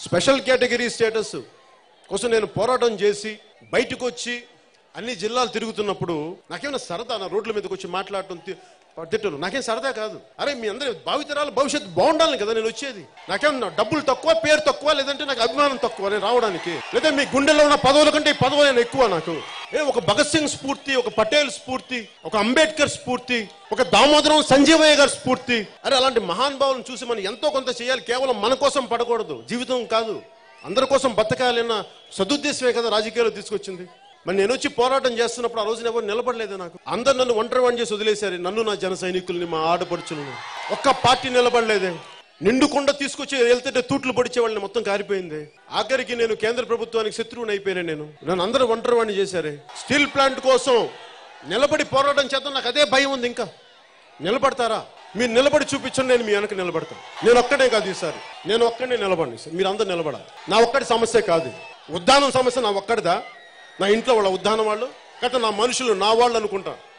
Special category status కోసం నేను పోరాటం చేసి బయటకు వచ్చి అన్ని జిల్లాలు తిరుగుతున్నప్పుడు నాకేమైనా సరదా నా రోడ్ల మీదకి వచ్చి మాట్లాడటం తిట్టను నాకేం సరదా కాదు. అరే మీ అందరి భావితరాల భవిష్యత్తు బాగుండాలని కదా నేను వచ్చేది. నాకేమన్నా డబ్బులు తక్కువ, పేరు తక్కువ, లేదంటే నాకు అభిమానం తక్కువ నేను రావడానికి, లేదా మీ గుండెల్లో ఉన్న పదవుల కంటే ఈ పదవులు ఎక్కువ నాకు. ఒక భగత్ సింగ్ స్ఫూర్తి, ఒక పటేల్ స్ఫూర్తి, ఒక అంబేద్కర్ స్ఫూర్తి, ఒక దామోదరం సంజీవయ్య గారి స్ఫూర్తి. అరే అలాంటి మహానుభావులను చూసి మనం ఎంతో కొంత చేయాలి. కేవలం మన కోసం పడకూడదు, జీవితం కాదు అందరి కోసం బతకాలన్న సదుద్దేశమే కదా రాజకీయాలు తీసుకొచ్చింది. మరి నేను వచ్చి పోరాటం చేస్తున్నప్పుడు ఆ రోజున ఎవరు నిలబడలేదు. నాకు అందరు నన్ను ఒంటరి వాడిని చేసి వదిలేశారు, నన్ను నా జన సైనికుల్ని మా ఆడపడుచులను. ఒక్క పార్టీ నిలబడలేదే. నిండుకుండా తీసుకొచ్చి వెళ్తుంటే తూట్లు పొడిచే వాళ్ళని మొత్తం కారిపోయింది. ఆఖరికి నేను కేంద్ర ప్రభుత్వానికి శత్రువుని అయిపోయాను. నన్ను అందరూ ఒంటరి వాడిని చేశారే. స్టీల్ ప్లాంట్ కోసం నిలబడి పోరాటం చేద్దాం, నాకు అదే భయం ఉంది. ఇంకా నిలబడతారా? మీరు నిలబడి చూపించండి, నేను మీ వెనక నిలబడతాను. నేను ఒక్కడే కాదు ఈసారి, నేను ఒక్కడే నిలబడి, మీరు అందరు నిలబడాలి. నా ఒక్కడి సమస్య కాదు, ఉద్దానం సమస్య నా ఒక్కడిదా, నా ఇంట్లో వాళ్ళ ఉద్దానం వాళ్ళు గత నా మనుషులు నా వాళ్ళు అనుకుంటా.